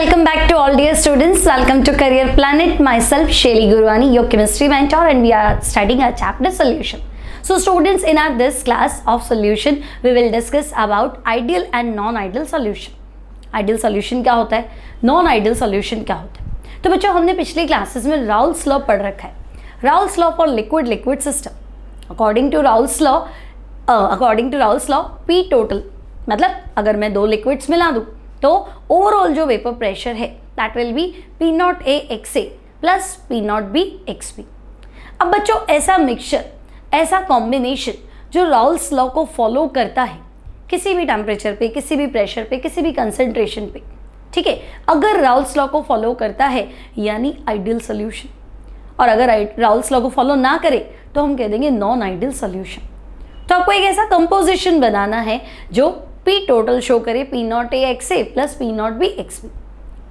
welcome back to all dear students. Welcome to Career Planet. Myself Shelly Gurwani, your chemistry mentor, and we are studying our chapter solution. So students, in our this class of solution, we will discuss about ideal and non-ideal solution. Ideal solution क्या होता है, non-ideal solution क्या होता है. तो बच्चों, हमने पिछली क्लासेस में राउल्स लॉ पढ़ रखा है. Raoult's law for liquid system. According to Raoult's law P total, मतलब अगर मैं दो लिक्विड्स मिला दूँ तो ओवरऑल जो वेपर प्रेशर है that will B P0A XA plus P0B XB. अब बच्चों, ऐसा मिक्सचर, ऐसा कॉम्बिनेशन जो राउल्स लॉ को फॉलो करता है किसी भी टेम्परेचर पे, किसी भी प्रेशर पे, किसी भी कंसंट्रेशन पे, ठीक है, अगर राउल्स लॉ को फॉलो करता है यानी आइडियल सोल्यूशन, और अगर राउल्स लॉ को फॉलो ना करे तो हम कह देंगे नॉन आइडियल सोल्यूशन. तो आपको एक ऐसा कंपोजिशन बनाना है जो P टोटल शो करे P0A XA plus P0B XB.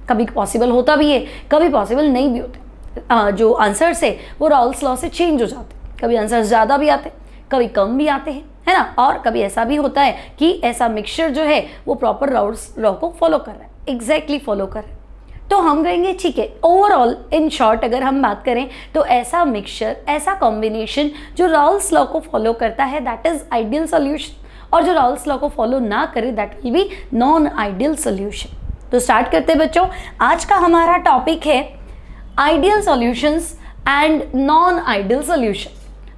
कभी पॉसिबल होता भी है, कभी पॉसिबल नहीं भी होता. जो आंसर्स है वो राउल्स लॉ से चेंज हो जाते हैं. कभी आंसर्स ज़्यादा भी आते हैं, कभी कम भी आते हैं, है ना. और कभी ऐसा भी होता है कि ऐसा मिक्सचर जो है वो प्रॉपर राउल्स लॉ को फॉलो कर रहा है, एग्जैक्टली फॉलो कर रहा है. तो हम कहेंगे ठीक है, ओवरऑल इन शॉर्ट अगर हम बात करें तो ऐसा मिक्सचर, ऐसा कॉम्बिनेशन जो राउल्स लॉ को फॉलो करता है दैट इज आइडियल सोल्यूशन, और जो राउल्स लॉ को फॉलो ना करे that will be non ideal solution. तो स्टार्ट करते हैं बच्चों. आज का हमारा टॉपिक है ideal solutions and non ideal solution.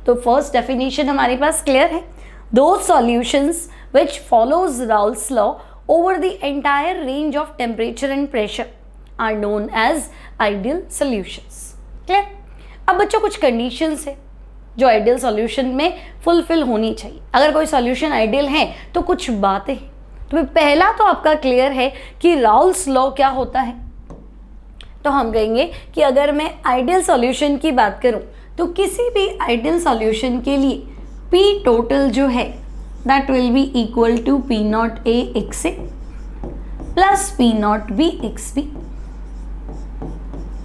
तो फर्स्ट डेफिनेशन हमारे पास क्लियर है. Those solutions which follows Raoult's law over the entire range of temperature and pressure are known as ideal solutions. Clear. अब बच्चों, कुछ कंडीशंस है जो आइडियल सॉल्यूशन में फुलफिल होनी चाहिए. अगर कोई सॉल्यूशन आइडियल है तो कुछ बातें हैं. तो पहला तो आपका क्लियर है कि राउल्स लॉ क्या होता है. तो हम कहेंगे कि अगर मैं आइडियल सॉल्यूशन की बात करूं तो किसी भी आइडियल सॉल्यूशन के लिए P टोटल जो है that will be equal to P0A XA plus P0B XB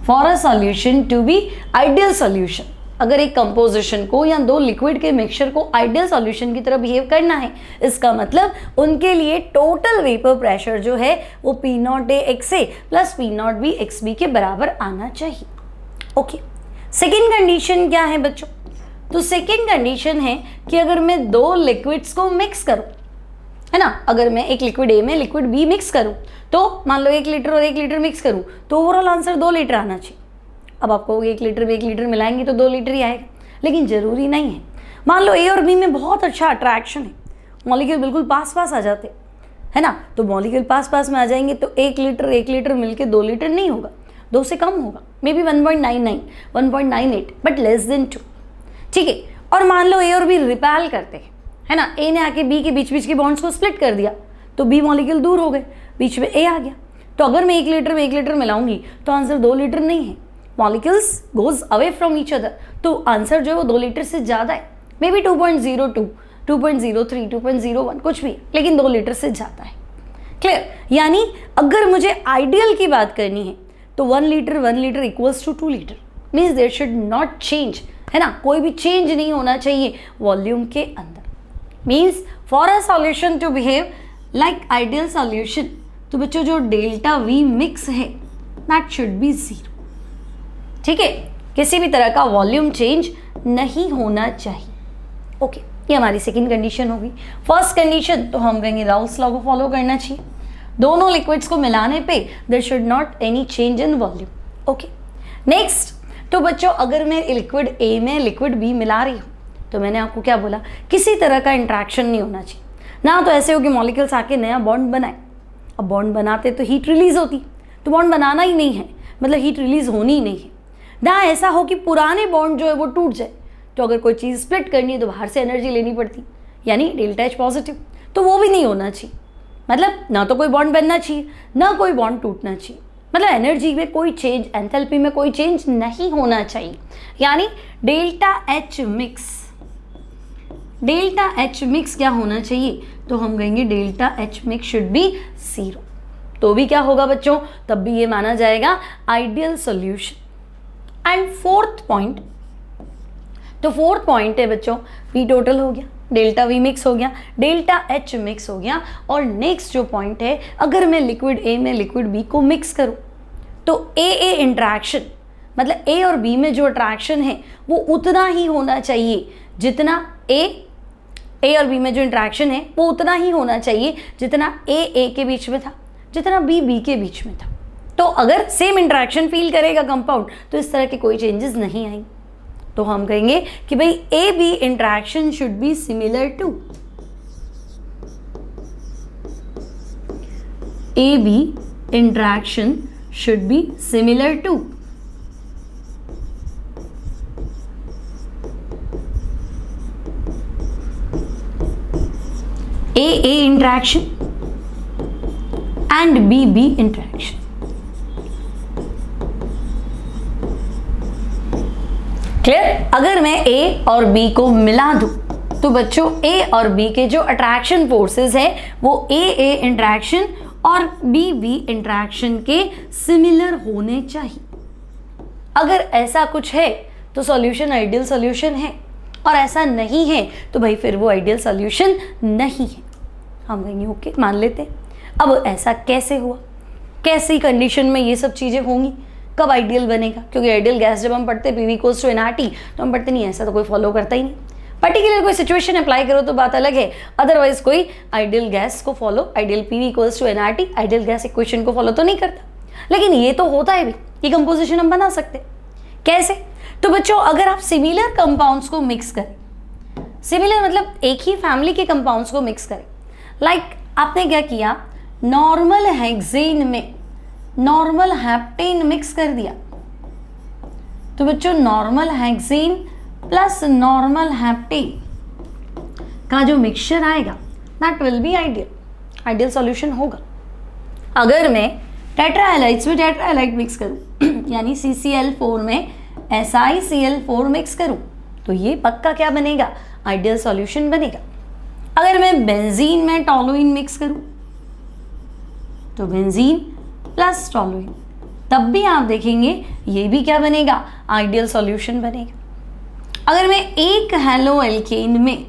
for a solution to be ideal solution. अगर एक कंपोजिशन को या दो लिक्विड के मिक्सचर को आइडियल सॉल्यूशन की तरह बिहेव करना है, इसका मतलब उनके लिए टोटल वेपर प्रेशर जो है वो P0A XA plus P0B XB के बराबर आना चाहिए. ओके. सेकेंड कंडीशन क्या है बच्चों? तो सेकेंड कंडीशन है कि अगर मैं दो लिक्विड्स को मिक्स करूं, है ना, अगर मैं एक लिक्विड A में लिक्विड B मिक्स करूं तो मान लो 1 लीटर और 1 लीटर मिक्स करूं तो ओवरऑल आंसर 2 लीटर आना चाहिए. अब आपको 1 लीटर में 1 लीटर मिलाएंगे तो 2 लीटर ही आएगा, लेकिन ज़रूरी नहीं है. मान लो A और B में बहुत अच्छा अट्रैक्शन है, मॉलिक्यूल बिल्कुल पास आ जाते, है ना. तो मॉलिक्यूल पास में आ जाएंगे तो 1 लीटर मिलके 2 लीटर नहीं होगा, 2 से कम होगा, may be 1.99, 1.98, but less than 2. ठीक है. और मान लो A और B रिपेल करते हैं, है ना. A ने आके B के बीच के बॉन्ड्स को स्प्लिट कर दिया तो B मॉलिक्यूल दूर हो गए, बीच में A आ गया. तो अगर मैं 1 लीटर में 1 लीटर मिलाऊंगी तो आंसर 2 लीटर नहीं है. Molecules goes away from each other, तो आंसर जो है वो 2 लीटर से ज़्यादा है, मे बी 2.02, 2.03, 2.01 कुछ भी, लेकिन 2 लीटर से ज़्यादा है. क्लियर. यानी अगर मुझे आइडियल की बात करनी है तो 1 litre equals to 2 litre, means there should not change, है ना, कोई भी चेंज नहीं होना चाहिए वॉल्यूम के अंदर. Means for a solution to behave like ideal solution, तो बच्चों जो डेल्टा V मिक्स है दैट शुड बी 0. ठीक है. किसी भी तरह का वॉल्यूम चेंज नहीं होना चाहिए. ओके. ये हमारी सेकंड कंडीशन होगी. फर्स्ट कंडीशन तो हम कहेंगे राउल्स लॉ को फॉलो करना चाहिए. दोनों लिक्विड्स को मिलाने पे there should not any change in volume. Okay. Next, तो बच्चों अगर मैं लिक्विड A में लिक्विड B मिला रही हूँ तो मैंने आपको क्या बोला, किसी तरह का इंट्रैक्शन नहीं होना चाहिए. ना तो ऐसे हो कि मॉलिक्यूल्स आके नया बॉन्ड बनाए. अब बॉन्ड बनाते तो हीट रिलीज होती, तो बॉन्ड बनाना ही नहीं है, मतलब हीट रिलीज होनी ही नहीं है. ना ऐसा हो कि पुराने बॉन्ड जो है वो टूट जाए, तो अगर कोई चीज़ स्प्लिट करनी है तो बाहर से एनर्जी लेनी पड़ती, यानी डेल्टा H पॉजिटिव, तो वो भी नहीं होना चाहिए. मतलब ना तो कोई बॉन्ड बनना चाहिए, ना कोई बॉन्ड टूटना चाहिए, मतलब एनर्जी में कोई चेंज, एंथैल्पी में कोई चेंज नहीं होना चाहिए. यानी डेल्टा H मिक्स क्या होना चाहिए, तो हम कहेंगे delta H mix should be 0. तो भी क्या होगा बच्चों, तब भी ये माना जाएगा ideal solution. And fourth point, तो फोर्थ पॉइंट है बच्चों P टोटल हो गया, डेल्टा वी मिक्स हो गया, डेल्टा एच मिक्स हो गया, और नेक्स्ट जो पॉइंट है, अगर मैं लिक्विड ए में लिक्विड बी को मिक्स करूं तो ए इंट्रैक्शन मतलब ए और बी में जो अट्रैक्शन है वो उतना ही होना चाहिए जितना ए और बी में जो इंट्रैक्शन है वो उतना ही होना चाहिए जितना ए के बीच में था, जितना बी के बीच में था। तो अगर सेम इंट्रैक्शन फील करेगा कंपाउंड तो इस तरह के कोई चेंजेस नहीं आएंगे। तो हम कहेंगे कि भाई A B interaction should be similar to A B interaction should be similar to A interaction and B interaction. Clear? अगर मैं ए और बी को मिला दूं तो बच्चों ए और बी के जो अट्रैक्शन फोर्सेस है वो ए इंट्रैक्शन और बी इंट्रैक्शन के सिमिलर होने चाहिए। अगर ऐसा कुछ है तो सॉल्यूशन आइडियल सॉल्यूशन है, और ऐसा नहीं है तो भाई फिर वो आइडियल सॉल्यूशन नहीं है। हम कहेंगे ओके, मान लेते हैं। अब ऐसा कैसे हुआ, कैसी कंडीशन में ये सब चीज़ें होंगी, कब आइडियल बनेगा? क्योंकि आइडियल गैस जब हम पढ़ते PV = nRT तो हम पढ़ते नहीं, ऐसा तो कोई फॉलो करता ही नहीं। पर्टिकुलर कोई सिचुएशन अप्लाई करो तो बात अलग है, अदरवाइज कोई आइडियल गैस को follow, ideal PV = nRT ideal gas equation को फॉलो तो नहीं करता। लेकिन ये तो होता है भी, ये कंपोजिशन हम बना सकते। कैसे? तो बच्चों अगर आप सिमिलर कंपाउंड्स को मिक्स करें, सिमिलर मतलब एक ही फैमिली के कंपाउंड्स को मिक्स करें, लाइक आपने क्या किया, नॉर्मल हेक्सेन में नॉर्मल हेप्टेन मिक्स कर दिया, तो बच्चों normal hexane plus normal heptane का जो मिक्सचर आएगा that will be ideal solution होगा। अगर मैं टेट्राहैलाइड्स में टेट्राहैलाइड मिक्स करूं यानी CCl4 में SiCl4 मिक्स करूं तो ये पक्का क्या बनेगा, आइडियल सॉल्यूशन बनेगा। अगर मैं बेंजीन में टॉलुइन मिक्स करूं तो बेंजीन प्लस टॉलुइन, तब भी आप देखेंगे ये भी क्या बनेगा, आइडियल सॉल्यूशन बनेगा। अगर मैं एक हेलो एल्केन में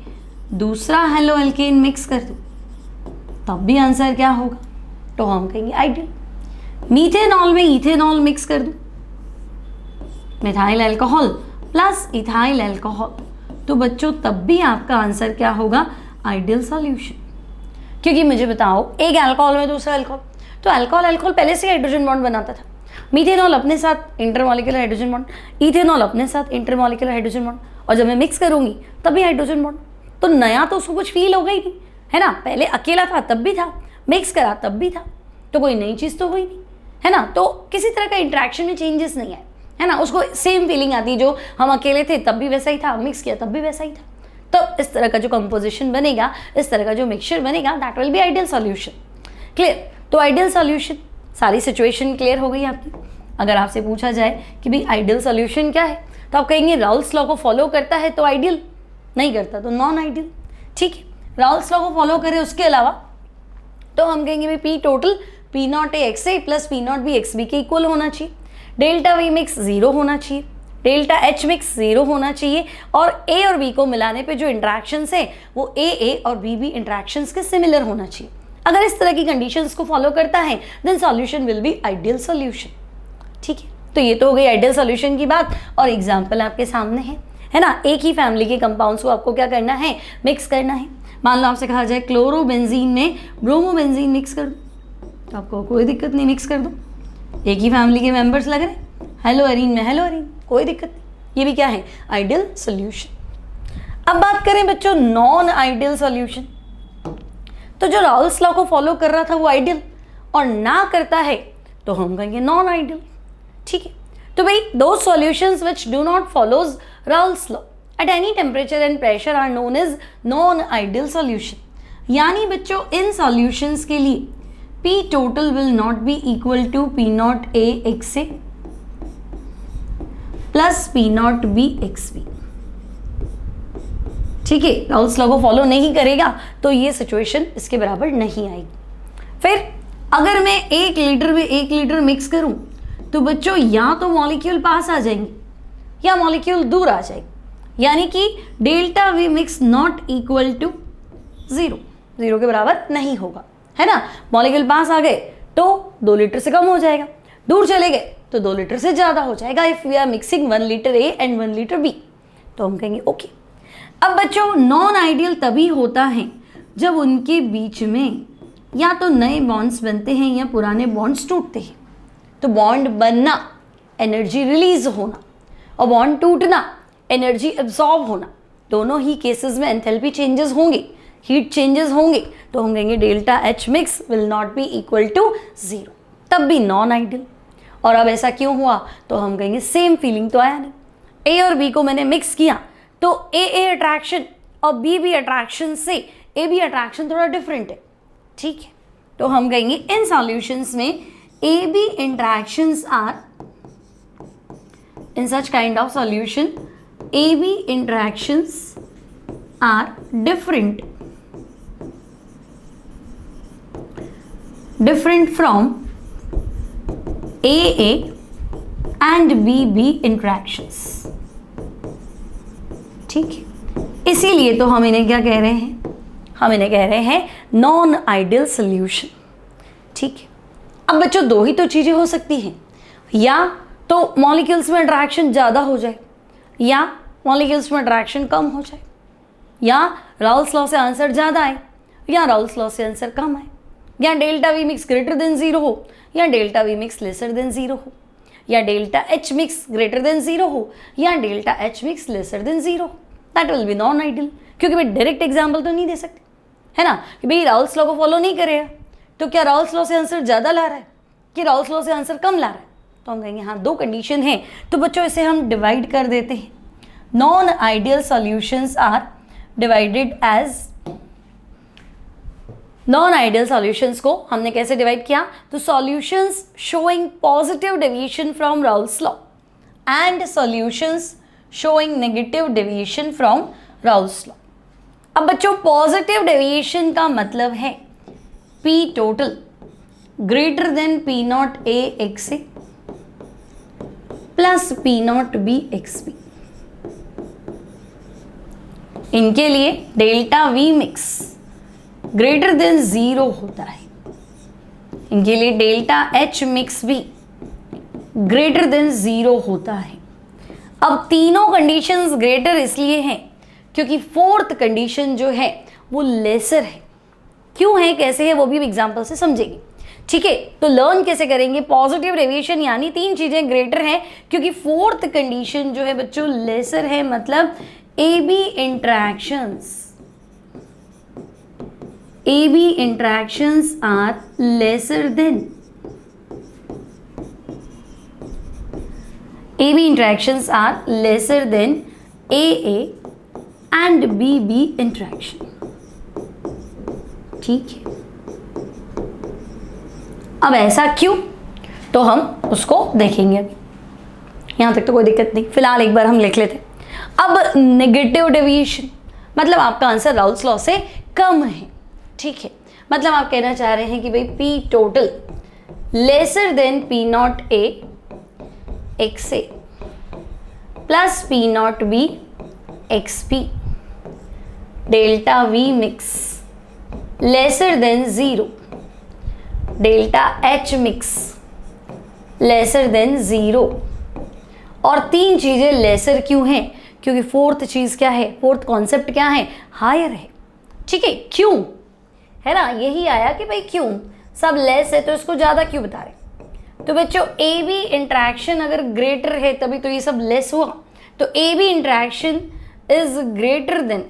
दूसरा हेलो एल्केन मिक्स कर दूं तब भी आंसर क्या होगा, तो हम कहेंगे आइडियल। मीथेनॉल में इथेनॉल मिक्स कर दूं, methyl alcohol plus ethyl alcohol, तो बच्चों तब भी आपका आंसर क्या होगा, आइडियल सॉल्यूशन। क्योंकि मुझे बताओ एक अल्कोहल में दूसरा अल्कोहल, तो अल्कोहल पहले से हाइड्रोजन बॉन्ड बनाता था, मीथेनॉल अपने साथ इंटरमॉलिक्यूलर हाइड्रोजन बॉन्ड, इथेनॉल अपने साथ इंटरमॉलिक्यूलर हाइड्रोजन बॉन्ड, और जब मैं मिक्स करूंगी तभी हाइड्रोजन बॉन्ड, तो नया तो उसको कुछ फील हो गई नहीं है ना, पहले अकेला था तब भी था, मिक्स करा तब भी था, तो कोई नई चीज़ तो हुई नहीं है ना, तो किसी तरह का इंट्रैक्शन में चेंजेस नहीं आए है ना, उसको सेम फीलिंग आती, जो हम अकेले थे तब भी वैसा ही था, मिक्स किया तब भी वैसा ही था। तो इस तरह का जो कंपोजिशन बनेगा, इस तरह का जो मिक्सचर बनेगा, that will be ideal solution. Clear? तो आइडियल सॉल्यूशन, सारी सिचुएशन क्लियर हो गई आपकी। अगर आपसे पूछा जाए कि भाई आइडियल सॉल्यूशन क्या है, तो आप कहेंगे राउल्स लॉ को फॉलो करता है तो आइडियल, नहीं करता तो नॉन आइडियल। ठीक है, राउल्स लॉ को फॉलो करें उसके अलावा तो हम कहेंगे भाई P total P0A plus P0B XB के इक्वल होना चाहिए, डेल्टा V मिक्स 0 होना चाहिए, डेल्टा H मिक्स 0 होना चाहिए, और A और B को मिलाने पे जो इंट्रैक्शंस है वो A और B इंट्रैक्शंस के सिमिलर होना चाहिए। अगर इस तरह की कंडीशंस को फॉलो करता है then solution will be ideal solution. ठीक है, तो ये तो हो गई आइडियल सॉल्यूशन की बात, और एग्जाम्पल आपके सामने है ना। एक ही फैमिली के कंपाउंड्स को आपको क्या करना है, मिक्स करना है। मान लो आपसे कहा जाए क्लोरोबेंजीन में ब्रोमोबेंजीन मिक्स कर दो, तो आपको कोई दिक्कत नहीं, मिक्स कर दो, एक ही फैमिली के मेंबर्स लग रहे, हेलो एरीन में हेलो एरीन, कोई दिक्कत नहीं, ये भी क्या है, आइडियल सॉल्यूशन। अब बात करें बच्चों नॉन आइडियल सॉल्यूशन, तो जो राउल्स लॉ को फॉलो कर रहा था वो आइडियल, और ना करता है तो हम कहेंगे नॉन आइडियल। ठीक है, तो भाई दो solutions which do not follows Raoult's law at any temperature and pressure are known as non ideal solution. यानी बच्चों इन सॉल्यूशंस के लिए P total will not be equal to P0A XA plus P0B XB। ठीक है, Raoult's law को follow नहीं करेगा तो ये सिचुएशन इसके बराबर नहीं आएगी। फिर अगर मैं 1 लीटर में 1 लीटर मिक्स करूं तो बच्चों या तो मॉलिक्यूल पास आ जाएंगे या मॉलिक्यूल दूर आ जाएगी। यानी कि delta V mix not equal to 0, 0 के बराबर नहीं होगा, है ना। मॉलिक्यूल पास आ गए तो 2 लीटर से कम हो जाएगा, दूर चले गए तो 2 लीटर से ज़्यादा हो जाएगा। If we are mixing 1 litre A and 1 litre B, तो हम कहेंगे ओके। अब बच्चों नॉन आइडियल तभी होता है जब उनके बीच में या तो नए बॉन्ड्स बनते हैं या पुराने बॉन्ड्स टूटते हैं। तो बॉन्ड बनना एनर्जी रिलीज होना और बॉन्ड टूटना एनर्जी एब्जॉर्ब होना, दोनों ही केसेस में एंथैल्पी चेंजेस होंगे, हीट चेंजेस होंगे। तो हम कहेंगे delta H mix will not be equal to 0, तब भी नॉन आइडियल। और अब ऐसा क्यों हुआ, तो हम कहेंगे सेम फीलिंग तो आया नहीं। ए और बी को मैंने मिक्स किया तो ए अट्रैक्शन और बी अट्रैक्शन से ए बी अट्रैक्शन थोड़ा डिफरेंट है, ठीक है। तो हम कहेंगे इन सॉल्यूशंस में A B interactions are, in such kind of solution AB interactions are different from AA and BB interactions, ठीक है। इसीलिए तो हम इन्हें क्या कह रहे हैं, हम इन्हें कह रहे हैं नॉन आइडियल सोल्यूशन, ठीक है। अब बच्चों दो ही तो चीजें हो सकती हैं, या तो मॉलिक्यूल्स में अट्रैक्शन ज़्यादा हो जाए या मॉलिक्यूल्स में अट्रैक्शन कम हो जाए, या राउल्स लॉ से आंसर ज़्यादा आए या राउल्स लॉ से आंसर कम आए, या delta V mix greater than 0 हो या delta V mix lesser than 0 हो, या delta H mix greater than 0 हो या delta H mix lesser than 0 हो। That will be non ideal, क्योंकि भाई डायरेक्ट एग्जाम्पल तो नहीं दे सकते, है ना, कि भाई राउल्स लॉ को फॉलो नहीं करेगा तो क्या राउल्स लॉ से आंसर ज़्यादा ला रहा है कि राउल्स लॉ से आंसर कम ला रहा है। तो हम कहेंगे हाँ दो कंडीशन है। तो बच्चों इसे हम डिवाइड कर देते हैं। Non ideal solutions are divided as, non ideal solutions को हमने कैसे डिवाइड किया, तो solutions showing positive deviation from Raoult's law and solutions showing negative deviation from Raoult's law. अब बच्चों पॉजिटिव डेविएशन का मतलब है P total greater than P naught A X A plus P naught B X B. इनके लिए delta V mix greater than 0 होता है, इनके लिए डेल्टा H मिक्स भी ग्रेटर देन 0 होता है। अब तीनों कंडीशंस ग्रेटर इसलिए हैं क्योंकि फोर्थ कंडीशन जो है वो लेसर है। क्यों है, कैसे है, वो भी एग्जांपल से समझेंगे, ठीक है। तो लर्न कैसे करेंगे, पॉजिटिव डेविएशन यानी तीन चीजें ग्रेटर हैं क्योंकि फोर्थ कंडीशन जो है बच्चों लेसर है, मतलब AB interactions are lesser than AA and BB interaction, ठीक है। अब ऐसा क्यों, तो हम उसको देखेंगे। अभी यहाँ तक तो कोई दिक्कत नहीं, फिलहाल एक बार हम लिख लेते। अब नेगेटिव डेविएशन मतलब आपका आंसर राउल्स लॉ से कम है, ठीक है। मतलब आप कहना चाह रहे हैं कि भाई P total lesser than P naught A X A plus P naught B X B, delta V mix lesser than 0, delta H mix lesser than 0। और तीन चीजें लेसर क्यों हैं, क्योंकि फोर्थ चीज क्या है, फोर्थ कॉन्सेप्ट क्या है, हायर है, ठीक है। क्यों है ना, यही आया कि भाई क्यों, सब लेस है तो इसको ज्यादा क्यों बता रहे। तो बच्चों ए बी इंट्रैक्शन अगर ग्रेटर है तभी तो ये सब लेस हुआ। तो A B interaction is greater than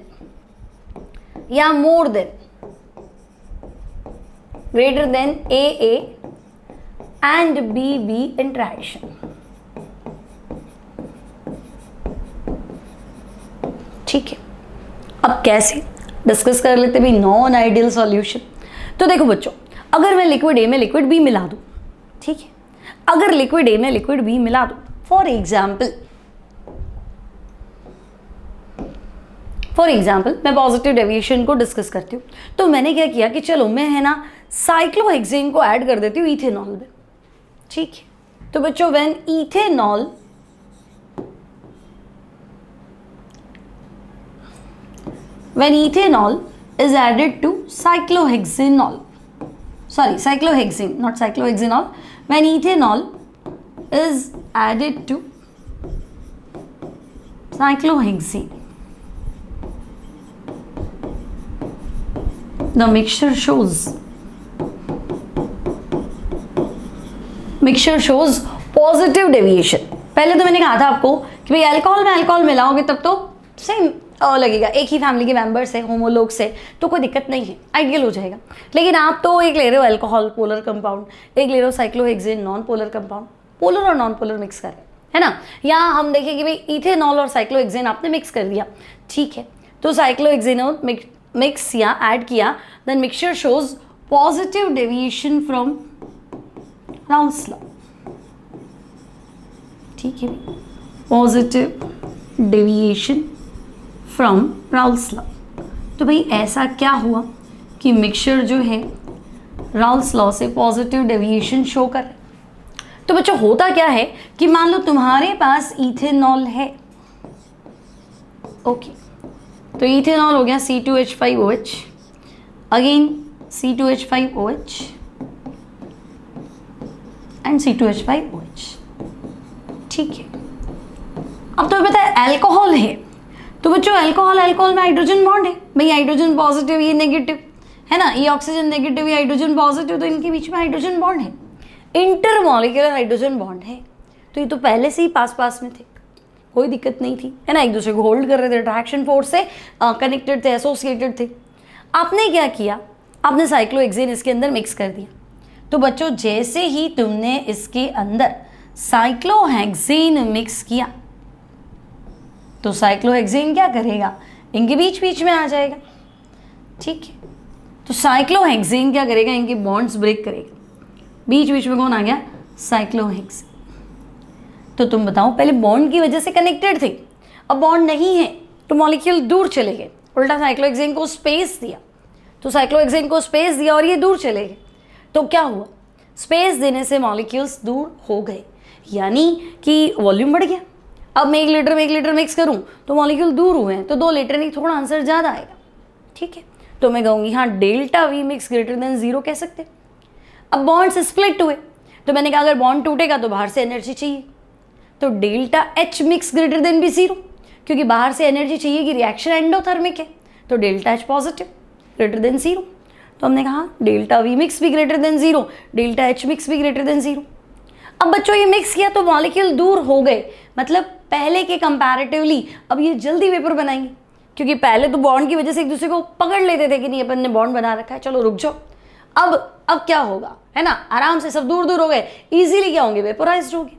या more than, greater than A A and B B interaction, ठीक है। अब कैसे डिस्कस कर लेते भी नॉन आइडियल सॉल्यूशन। तो देखो बच्चों, अगर मैं लिक्विड ए में लिक्विड बी मिला दूं, ठीक है, अगर लिक्विड ए में लिक्विड बी मिला दूं, फॉर एग्जाम्पल मैं पॉजिटिव डेविएशन को डिस्कस करती हूँ। तो मैंने क्या किया कि चलो मैं है ना साइक्लोहेक्सेन को ऐड कर देती हूँ इथेनॉल में, ठीक है। तो बच्चों when ethanol when ethanol is added to cyclohexanol, sorry, cyclohexane, not cyclohexanol, when ethanol is added to cyclohexane, the mixture shows positive deviation. पहले तो मैंने कहा था आपको कि भाई अल्कोहल में अल्कोहल मिलाओगे तब तो सेम लगेगा, एक ही फैमिली के मेंबर्स है, होमोलोग्स है, तो कोई दिक्कत नहीं है, आइडियल हो जाएगा। लेकिन आप तो एक ले रहे हो अल्कोहल पोलर कंपाउंड, एक ले रहे हो cyclohexane non polar compound, polar और नॉन पोलर मिक्स कर रहे हैं, है ना। या हम देखें कि भाई इथेनॉल और साइक्लोहेक्सेन आपने मिक्स कर दिया, ठीक है, तो साइक्लोहेक्सेनोल मिक्स या ऐड किया, then mixture shows positive deviation from Raoult's law, ठीक है, positive deviation from Raoult's law. तो भाई ऐसा क्या हुआ कि मिक्सचर जो है राउल्स लॉ से पॉजिटिव डेविएशन शो कर। तो बच्चों होता क्या है कि मान लो तुम्हारे पास इथेनॉल है, ओके, तो इथेनॉल हो गया C2H5OH, again C2H5OH and C2H5OH, ठीक है। अब तुम्हें पता है अल्कोहल है, तो बच्चों अल्कोहल में हाइड्रोजन बॉन्ड है, भाई हाइड्रोजन पॉजिटिव ये नेगेटिव है ना, ये ऑक्सीजन नेगेटिव ये हाइड्रोजन पॉजिटिव, तो इनके बीच में हाइड्रोजन बॉन्ड है, इंटरमॉलिक्यूलर हाइड्रोजन बॉन्ड है। तो ये तो पहले से ही पास में थे, कोई दिक्कत नहीं थी, है ना, एक दूसरे को होल्ड कर रहे थे, अट्रैक्शन फोर्स से कनेक्टेड थे, एसोसिएटेड थे। आपने क्या किया, आपने साइक्लोहेक्सेन इसके अंदर मिक्स कर दिया। तो बच्चों जैसे ही तुमने इसके अंदर साइक्लोहेक्सेन मिक्स किया तो साइक्लोहेक्सेन क्या करेगा, इनके बीच में आ जाएगा, ठीक है। तो साइक्लोहेक्सेन क्या करेगा, इनके बॉन्ड्स ब्रेक करेगा, बीच में कौन आ गया, साइक्लोहेक्सेन। तो तुम बताओ पहले बॉन्ड की वजह से कनेक्टेड थे, अब बॉन्ड नहीं है तो मॉलिक्यूल दूर चले गए, उल्टा साइक्लोहेक्सेन को स्पेस दिया, तो साइक्लोहेक्सेन को स्पेस दिया और ये दूर चले गए। तो क्या हुआ, स्पेस देने से मॉलिक्यूल्स दूर हो गए, यानी कि वॉल्यूम बढ़ गया। अब मैं 1 लीटर में 1 लीटर मिक्स करूं तो मॉलिक्यूल दूर हुए हैं, तो 2 लीटर नहीं, थोड़ा आंसर ज़्यादा आएगा, ठीक है। तो मैं कहूँगी हाँ delta V mix greater than 0 कह सकते। अब बॉन्ड्स स्प्लिट हुए, तो मैंने कहा अगर बॉन्ड टूटेगा तो बाहर से एनर्जी चाहिए, तो delta H mix greater then भी 0, क्योंकि बाहर से एनर्जी चाहिए कि रिएक्शन एंडोथर्मिक है, तो delta H positive greater than 0। तो हमने कहा डेल्टा V मिक्स भी greater than 0, delta H mix भी ग्रेटर देन 0। अब बच्चों ये मिक्स किया तो मॉलिक्यूल दूर हो गए, मतलब पहले के कंपैरेटिवली अब ये जल्दी वेपर बनाएंगे, क्योंकि पहले तो बॉन्ड की वजह से एक दूसरे को पकड़ लेते थे कि नहीं अपन ने बॉन्ड बना रखा है, चलो रुक जाओ। अब क्या होगा, है ना, आराम से सब दूर हो गए, इजीली क्या होंगे, वेपोराइज्ड होंगे।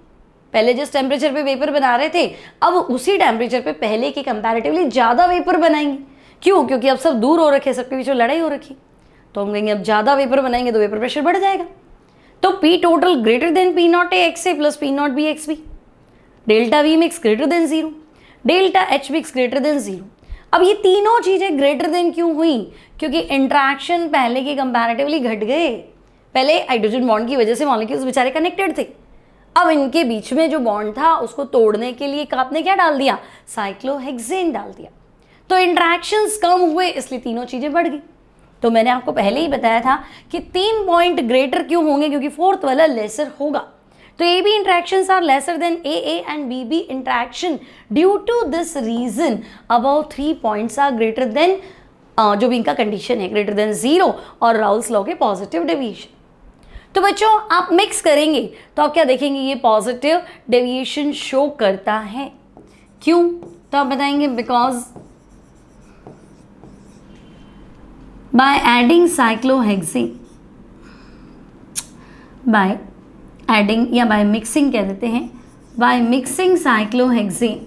पहले जिस टेम्परेचर पे वेपर बना रहे थे अब उसी टेम्परेचर पे पहले के कंपैरेटिवली ज़्यादा वेपर बनाएंगे। क्यों, क्योंकि अब सब दूर हो रखे, सबके बीच में लड़ाई हो रखी, तो हम कहेंगे अब ज़्यादा वेपर बनाएंगे तो वेपर प्रेशर बढ़ जाएगा। तो P total greater then P0 XA plus P0 B XB, delta V mix greater than 0, delta H mix greater than 0। अब ये तीनों चीज़ें ग्रेटर देन क्यों हुई, क्योंकि इंट्रैक्शन पहले के कंपैरेटिवली घट गए। पहले हाइड्रोजन बॉन्ड की वजह से मॉलिक्यूल्स बेचारे कनेक्टेड थे, अब इनके बीच में जो बॉन्ड था उसको तोड़ने के लिए आपने क्या डाल दिया, साइक्लोहेक्सेन डाल दिया। तो इंट्रैक्शंस कम हुए इसलिए तीनों चीज़ें बढ़ गई। तो मैंने आपको पहले ही बताया था कि 3 पॉइंट ग्रेटर क्यों होंगे, क्योंकि 4th वाला लेसर होगा। तो AB interactions are lesser than AA and BB interaction. Due to this reason, above 3 points are greater than जो भी इनका कंडीशन है greater than 0 और राउल्स लॉ के पॉजिटिव डेविएशन। तो बच्चों आप मिक्स करेंगे तो आप क्या देखेंगे, ये पॉजिटिव डेविएशन शो करता है। क्यों, तो आप बताएंगे because by adding cyclohexane, by adding या by mixing कह देते हैं, by mixing cyclohexane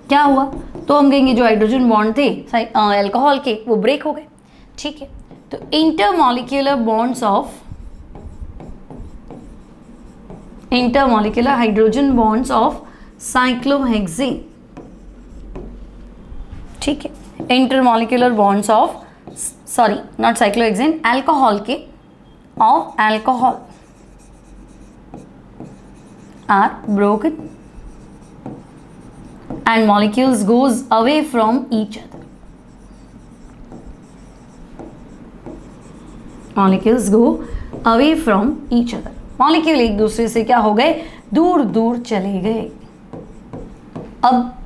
क्या हुआ, तो हम कहेंगे जो हाइड्रोजन बॉन्ड थे अल्कोहल के वो ब्रेक हो गए, ठीक है। तो intermolecular bonds of hydrogen bonds of cyclohexane, ठीक है, intermolecular bonds of sorry not cyclohexane alcohol के of alcohol are broken and molecules goes away from each other. Molecules go away from each other. Molecule एक दूसरे से क्या हो गए, दूर दूर चले गए. अब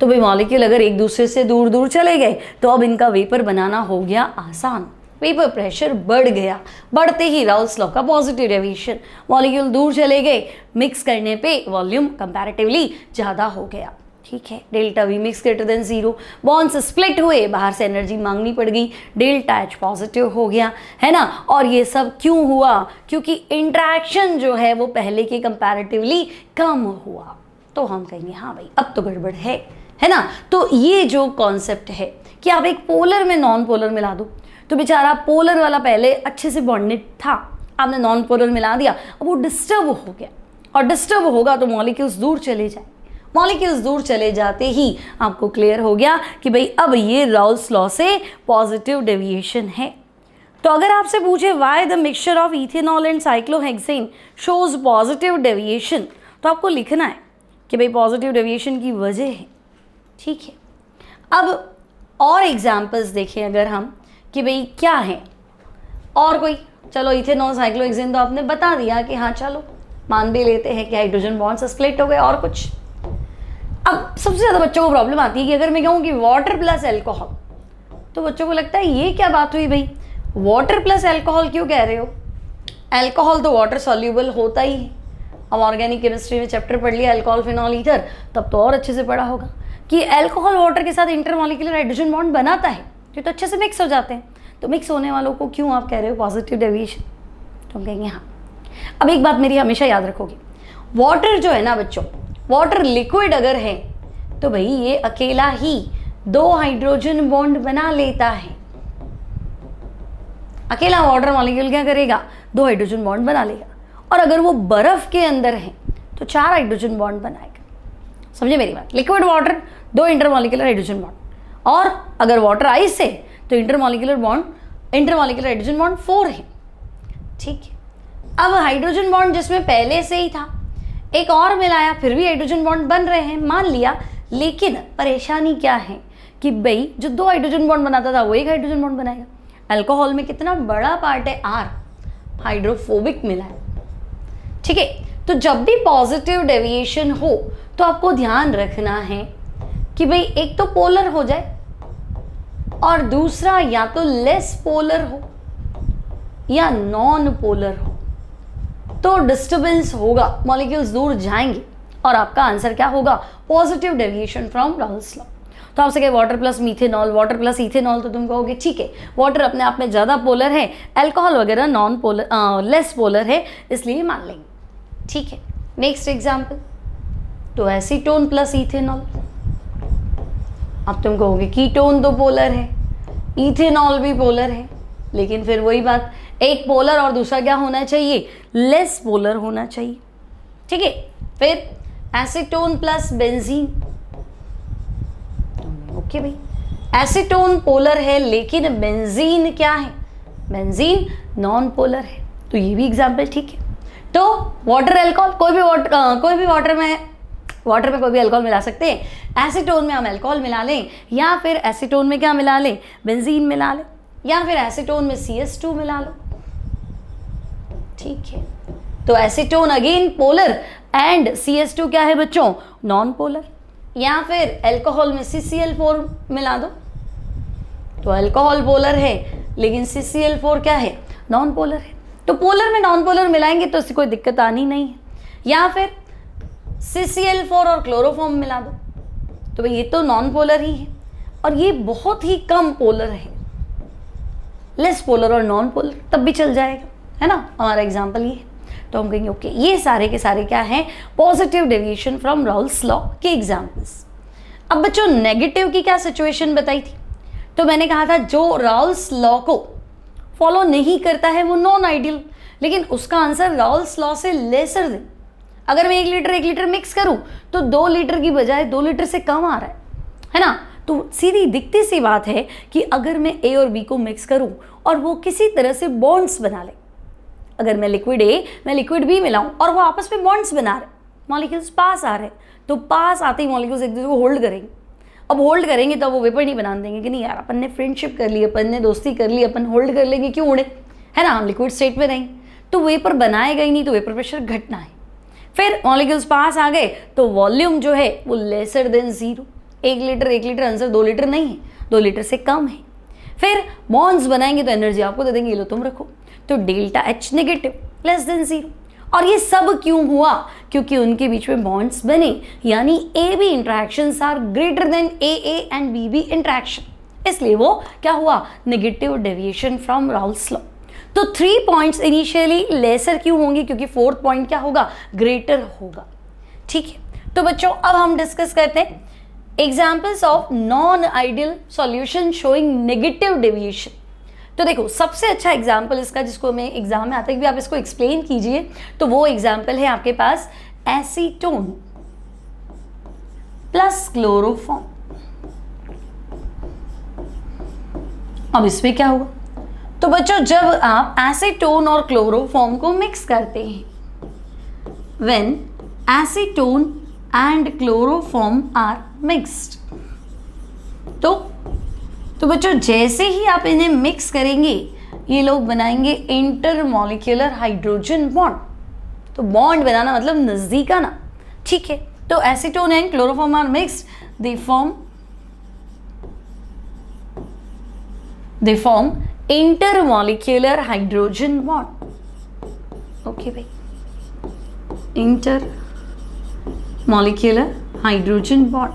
तो भाई मॉलिक्यूल अगर एक दूसरे से दूर दूर चले गए तो अब इनका वेपर बनाना हो गया आसान. वेपर प्रेशर बढ़ गया. बढ़ते ही राउल्स लॉ का पॉजिटिव डेविएशन, मॉलिक्यूल दूर चले गए, मिक्स करने पे वॉल्यूम कंपैरेटिवली ज़्यादा हो गया. ठीक है, delta V mix greater than zero, bonds split हुए, बाहर से एनर्जी मांगनी पड़ गई, डेल्टा एच पॉजिटिव हो गया, है ना. और ये सब क्यों हुआ, क्योंकि इंट्रैक्शन जो है वो पहले के कंपैरेटिवली कम हुआ. तो हम कहेंगे हाँ भाई अब तो गड़बड़ है ना. तो ये जो कॉन्सेप्ट है कि आप एक पोलर में नॉन पोलर मिला दो, तो बेचारा पोलर वाला पहले अच्छे से बॉन्डेड था, आपने नॉन पोलर मिला दिया, अब वो डिस्टर्ब हो गया, और डिस्टर्ब होगा तो मॉलिक्यूल्स दूर चले जाए. मॉलिक्यूल्स दूर चले जाते ही आपको क्लियर हो गया कि भाई अब ये राउल्स लॉ से पॉजिटिव डेविएशन है. तो अगर आपसे पूछे why the mixture of ethanol and cyclohexane shows positive deviation, तो आपको लिखना है कि भाई पॉजिटिव डेविएशन की वजह है. ठीक है, अब और एग्जाम्पल्स देखें अगर हम कि भाई क्या है और कोई. चलो इथेनॉल साइक्लोहेक्सेन तो आपने बता दिया कि हाँ चलो मान भी लेते हैं कि हाइड्रोजन बॉन्ड्स स्प्लिट हो गए. और कुछ, अब सबसे ज़्यादा बच्चों को प्रॉब्लम आती है कि अगर मैं कहूँ कि वाटर प्लस एल्कोहल, तो बच्चों को लगता है ये क्या बात हुई भाई, वाटर प्लस एल्कोहल क्यों कह रहे हो, एल्कोहल तो वाटर सॉल्यूबल होता ही है. हम ऑर्गेनिक केमिस्ट्री में चैप्टर पढ़ लिया अल्कोहल फिनॉल ईथर, तब तो और अच्छे से पढ़ा होगा कि एल्कोहल वाटर के साथ इंटरमॉलिक्यूलर हाइड्रोजन बॉन्ड बनाता है, ये तो अच्छे से मिक्स हो जाते हैं. तो मिक्स होने वालों को क्यों आप कह रहे हो पॉजिटिव डेविएशन, तो हम कहेंगे हाँ. अब एक बात मेरी हमेशा याद रखोगे, वाटर जो है ना बच्चों, वाटर लिक्विड अगर है तो भाई ये अकेला ही 2 हाइड्रोजन बॉन्ड बना लेता है. अकेला वाटर मॉलिक्यूल क्या करेगा, 2 हाइड्रोजन बॉन्ड बना लेगा. और अगर वो बर्फ के अंदर है तो 4 हाइड्रोजन बॉन्ड बनाएगा. समझे मेरी बात, liquid water 2 intermolecular hydrogen bond, और अगर वाटर आइस है तो इंटरमॉलिक्यूलर हाइड्रोजन बॉन्ड 4 है. ठीक है, अब हाइड्रोजन बॉन्ड जिसमें पहले से ही था एक और मिलाया, फिर भी हाइड्रोजन बॉन्ड बन रहे हैं, मान लिया. लेकिन परेशानी क्या है कि भाई जो 2 हाइड्रोजन बॉन्ड बनाता था वो 1 हाइड्रोजन बॉन्ड बनाएगा. अल्कोहल में कितना बड़ा पार्ट है, R, हाइड्रोफोबिक मिला है. ठीक है, तो जब भी पॉजिटिव डेविएशन हो तो आपको ध्यान रखना है कि भाई एक तो पोलर हो जाए और दूसरा या तो लेस पोलर हो या नॉन पोलर हो, तो डिस्टर्बेंस होगा, मॉलिक्यूल्स दूर जाएंगे और आपका आंसर क्या होगा, positive deviation from Raoult's law. तो आपसे कहे water plus methanol, water plus ethanol, तो तुम कहोगे ठीक है वाटर अपने आप में ज़्यादा पोलर है, अल्कोहल वगैरह नॉन पोलर लेस पोलर है, इसलिए मान लेंगे. ठीक है, नेक्स्ट एग्जाम्पल, तो एसीटोन प्लस इथेनॉल. अब तुम कहोगे कीटोन तो पोलर है, इथेनॉल भी पोलर है, लेकिन फिर वही बात, एक पोलर और दूसरा क्या होना चाहिए, लेस पोलर होना चाहिए. ठीक है, फिर एसीटोन प्लस बेंजीन. ओके भाई, एसीटोन पोलर है लेकिन बेंजीन क्या है, बेंजीन नॉन पोलर है, तो ये भी एग्जाम्पल ठीक है. तो वाटर अल्कोहल, कोई भी वाटर में कोई भी अल्कोहल मिला सकते हैं. एसीटोन में हम अल्कोहल मिला लें, या फिर एसीटोन में क्या मिला लें, बेंजीन मिला लें, या फिर एसीटोन में CS2 मिला लो. ठीक है, तो acetone again polar and CS2 क्या है बच्चों, नॉन पोलर. या फिर अल्कोहल में CCl4 मिला दो, तो अल्कोहल पोलर है लेकिन CCl4 क्या है, नॉन पोलर है. तो पोलर में नॉन पोलर मिलाएंगे तो इससे कोई दिक्कत आनी नहीं है. या फिर CCl4 और क्लोरोफॉर्म मिला दो, तो भाई ये तो नॉन पोलर ही है और ये बहुत ही कम पोलर है, लेस पोलर और नॉन पोलर तब भी चल जाएगा, है ना. हमारा एग्जाम्पल ये है. तो हम कहेंगे ओके ये सारे के सारे क्या हैं, positive deviation from Raoult's law के एग्जाम्पल्स. अब बच्चों नेगेटिव की क्या सिचुएशन बताई थी, तो मैंने कहा था जो राउल्स लॉ को फॉलो नहीं करता है वो नॉन आइडियल, लेकिन उसका आंसर राउल्स लॉ से लेसर देन. अगर मैं 1 लीटर मिक्स करूं तो 2 लीटर की बजाय 2 लीटर से कम आ रहा है ना. तो सीधी दिखती सी बात है कि अगर मैं A और B को मिक्स करूं और वो किसी तरह से बॉन्ड्स बना ले, अगर मैं लिक्विड A मैं लिक्विड B मिलाऊं और वो आपस में बॉन्ड्स बना रहे, मॉलिक्यूल्स पास आ रहे हैं, तो पास आते ही मॉलिक्यूल्स एक दूसरे को होल्ड करेंगे। अब होल्ड करेंगे तब वो वेपर नहीं बना देंगे कि नहीं यार अपन ने फ्रेंडशिप कर ली, अपन ने दोस्ती कर ली, अपन होल्ड कर लेंगे, क्यों उड़े, है ना, हम लिक्विड स्टेट में रहेंगे, तो वेपर बनाएगा ही नहीं, तो वेपर प्रेशर घटना है। फिर मॉलिक्यूल्स पास आ गए तो वॉल्यूम जो है वो laser than 0, 1 litre answer 2 litre नहीं है, 2 लीटर से कम है। फिर बॉन्ड्स बनाएंगे तो एनर्जी आपको दे देंगे, ये लो तुम रखो, तो delta H negative less than 0। और ये सब क्यों हुआ, क्योंकि उनके बीच में बॉन्ड्स बने, यानी A B interactions are greater than A and B interaction, इसलिए वो क्या हुआ, negative deviation from Raoult's law. तो 3 पॉइंट्स इनिशियली लेसर क्यों होंगे, क्योंकि 4th पॉइंट क्या होगा, ग्रेटर होगा। ठीक है, तो बच्चों अब हम डिस्कस करते हैं examples of non ideal solution showing negative deviation. तो देखो सबसे अच्छा एग्जाम्पल इसका, जिसको हमें एग्जाम में आता है कि आप इसको एक्सप्लेन कीजिए, तो वो एग्जाम्पल है आपके पास एसीटोन प्लस क्लोरोफॉर्म। अब इसमें क्या हुआ, तो बच्चों जब आप एसीटोन और क्लोरोफॉर्म को मिक्स करते हैं, when acetone and chloroform are mixed, तो बच्चों जैसे ही आप इन्हें मिक्स करेंगे ये लोग बनाएंगे इंटरमॉलिक्यूलर हाइड्रोजन बॉन्ड। तो बॉन्ड बनाना मतलब नजदीक आना, ठीक है। तो acetone and chloroform are mixed, they form intermolecular hydrogen bond. Okay भाई, intermolecular hydrogen bond.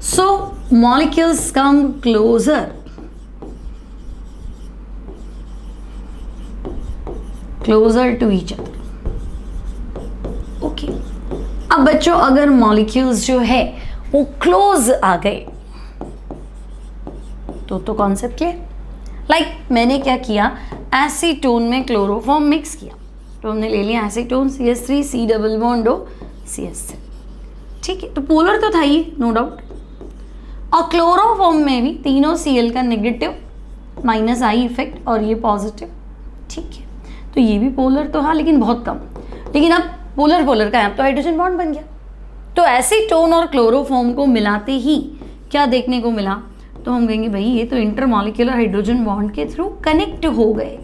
So molecules come closer to each other. Okay. अब बच्चों अगर मॉलिक्यूल्स जो है वो क्लोज आ गए तो कॉन्सेप्ट क्लियर। लाइक मैंने क्या किया, एसीटोन में क्लोरोफॉर्म मिक्स किया, तो हमने ले लिया acetone CH3 C double bond O CH3, ठीक है। तो पोलर तो था ही, नो डाउट। और क्लोरोफॉर्म में भी तीनों Cl का नेगेटिव माइनस आई इफेक्ट और ये पॉजिटिव, ठीक है। तो ये भी पोलर तो हाँ, लेकिन बहुत कम। लेकिन अब पोलर का है, तो हाइड्रोजन बॉन्ड बन गया। तो एसीटोन और क्लोरोफॉर्म को मिलाते ही क्या देखने को मिला, तो हम कहेंगे भाई ये तो इंटरमॉलिक्यूलर हाइड्रोजन बॉन्ड के थ्रू कनेक्ट हो गए।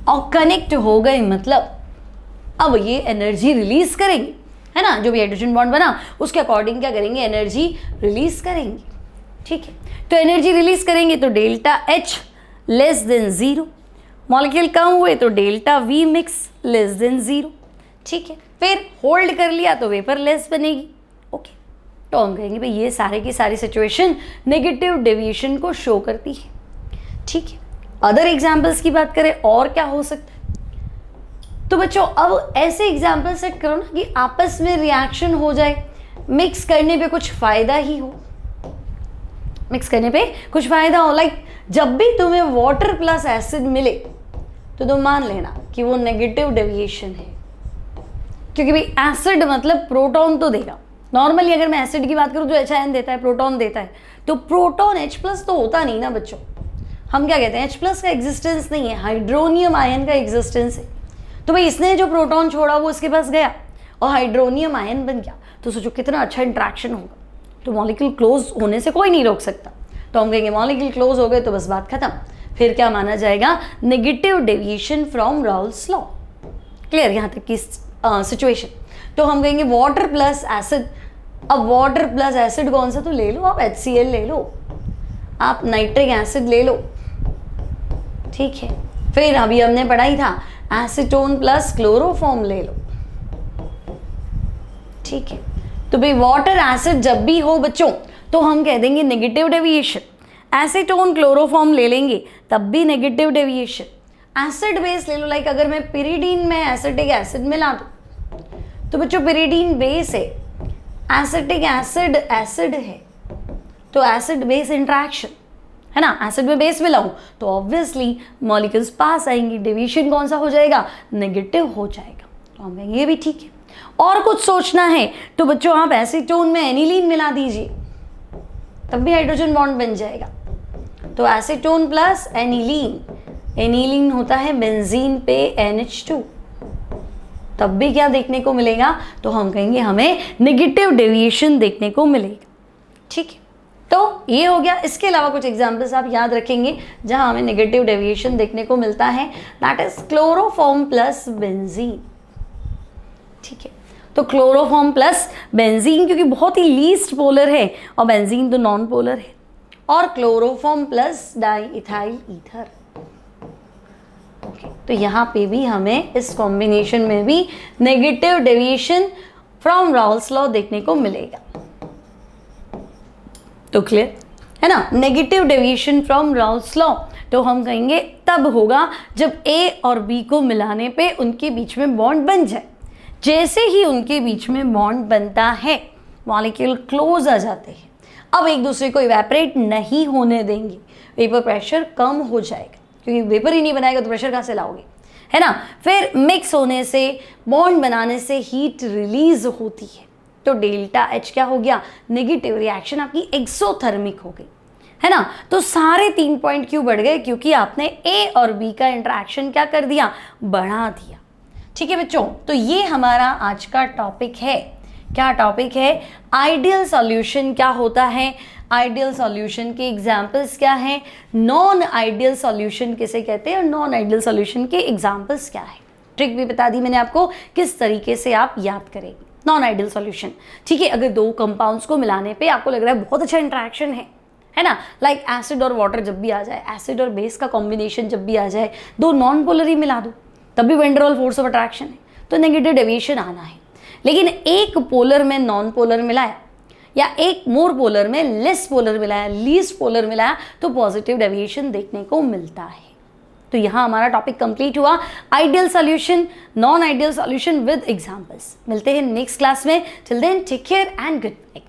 और कनेक्ट हो गए मतलब अब ये एनर्जी रिलीज करेंगे, है ना, जो भी हाइड्रोजन बॉन्ड बना उसके अकॉर्डिंग क्या करेंगे, एनर्जी रिलीज करेंगे, ठीक है। तो एनर्जी रिलीज करेंगे तो delta H less than 0, molecule कम हुए तो delta V mix less than 0, ठीक है। फिर होल्ड कर लिया तो वेपर लेस बनेगी, ओके। तो हम कहेंगे भाई ये सारे की सारी सिचुएशन नेगेटिव डेविएशन को शो करती है, ठीक है। अदर एग्जाम्पल्स की बात करें और क्या हो सकता है, तो बच्चों अब ऐसे एग्जाम्पल सेट करो ना कि आपस में रिएक्शन हो जाए, मिक्स करने पे कुछ फायदा ही हो, मिक्स करने पे कुछ फायदा हो। लाइक जब भी तुम्हें वाटर प्लस एसिड मिले तो तुम मान लेना कि वो नेगेटिव डेविएशन है, क्योंकि भाई एसिड मतलब प्रोटॉन तो देगा। नॉर्मली अगर मैं एसिड की बात करूँ तो H देता है, प्रोटॉन देता है, तो प्रोटॉन H+ तो होता नहीं ना बच्चों। हम क्या कहते हैं, H+ का एग्जिस्टेंस नहीं है, हाइड्रोनियम आयन का एग्जिस्टेंस है। तो भाई इसने जो प्रोटॉन छोड़ा वो इसके पास गया और हाइड्रोनियम आयन बन गया, तो सोचो कितना अच्छा इंट्रैक्शन होगा। तो मॉलिक्यूल क्लोज होने से कोई नहीं रोक सकता, तो हम कहेंगे मॉलिक्यूल क्लोज हो गए तो बस बात खत्म। फिर क्या माना जाएगा, negative deviation from Raoult's law. Clear यहाँ तक की सिचुएशन। तो हम कहेंगे वाटर प्लस एसिड। अब वाटर प्लस एसिड कौन सा, तो ले लो आप HCl ले लो, आप नाइट्रिक एसिड ले लो, ठीक है। फिर अभी हमने पढ़ा ही था एसीटोन प्लस क्लोरोफॉर्म ले लो, ठीक है। तो भाई वाटर एसिड जब भी हो बच्चों तो हम कह देंगे नेगेटिव डेविएशन। एसीटोन क्लोरोफॉर्म ले लेंगे तब भी नेगेटिव डेविएशन। एसिड बेस ले लो, लाइक अगर मैं पिरिडीन में एसिटिक एसिड मिला दूं तो बच्चों पिरिडीन बेस है, एसिटिक एसिड एसिड है, तो एसिड बेस इंट्रैक्शन है ना, एसिड में बेस मिलाऊं तो ऑब्वियसली मॉलिक्यूल्स पास आएंगी, डेविएशन कौन सा हो जाएगा, नेगेटिव हो जाएगा। तो हम कहेंगे ये भी ठीक है। और कुछ सोचना है तो बच्चों आप एसीटोन में एनिलीन मिला दीजिए, तब भी हाइड्रोजन बॉन्ड बन जाएगा। तो एसीटोन प्लस एनिलीन, एनिलीन होता है बेंजीन पे NH2, तब भी क्या देखने को मिलेगा, तो हम कहेंगे हमें नेगेटिव डेविएशन देखने को मिलेगा। ठीक है, तो ये हो गया। इसके अलावा कुछ एग्जाम्पल्स आप याद रखेंगे जहां हमें नेगेटिव डेविएशन देखने को मिलता है, that is chloroform plus benzene. ठीक है, तो क्लोरोफॉर्म प्लस बेंजीन क्योंकि बहुत ही लीस्ट पोलर है और बेंजीन तो नॉन पोलर है, और chloroform plus diethyl ether. Okay, तो यहाँ पे भी हमें इस कॉम्बिनेशन में भी negative deviation from Raoult's law देखने को मिलेगा। तो क्लियर है ना, negative deviation from Raoult's law तो हम कहेंगे तब होगा जब ए और बी को मिलाने पे उनके बीच में बॉन्ड बन जाए। जैसे ही उनके बीच में बॉन्ड बनता है मॉलिक्यूल क्लोज आ जाते हैं, अब एक दूसरे को इवेपरेट नहीं होने देंगे, वेपर प्रेशर कम हो जाएगा, क्योंकि वेपर ही नहीं बनाएगा तो प्रेशर कहाँ से लाओगे, है ना। फिर मिक्स होने से, बॉन्ड बनाने से हीट रिलीज होती है, तो डेल्टा एच क्या हो गया, नेगेटिव रिएक्शन आपकी एक्सोथर्मिक हो गई, है ना। तो सारे 3 पॉइंट क्यों बढ़ गए, क्योंकि आपने ए और बी का इंटरेक्शन क्या कर दिया, बढ़ा दिया। ठीक है बच्चों, तो ये हमारा आज का टॉपिक है। क्या टॉपिक है, आइडियल सॉल्यूशन क्या होता है, आइडियल सॉल्यूशन के एग्जाम्पल्स क्या हैं, नॉन आइडियल सॉल्यूशन किसे कहते हैं और नॉन आइडियल सॉल्यूशन के एग्जाम्पल्स क्या है। ट्रिक भी बता दी मैंने आपको किस तरीके से आप याद करेंगे नॉन आइडियल सॉल्यूशन। ठीक है, अगर दो कंपाउंड्स को मिलाने पे आपको लग रहा है बहुत अच्छा इंटरेक्शन है ना, लाइक एसिड और वाटर जब भी आ जाए, एसिड और बेस का कॉम्बिनेशन जब भी आ जाए, दो नॉन पोलर ही मिला दो, तब भी van der Waals force of attraction है, तो नेगेटिव डेविएशन आना है। लेकिन एक पोलर में नॉन पोलर मिलाया या एक मोर पोलर में लेस पोलर मिलाया, लीस्ट पोलर मिलाया, तो पॉजिटिव डेविएशन देखने को मिलता है। तो यहाँ हमारा टॉपिक कंप्लीट हुआ, ideal solution, non ideal solution with examples. मिलते हैं नेक्स्ट क्लास में, till then take care and good bye.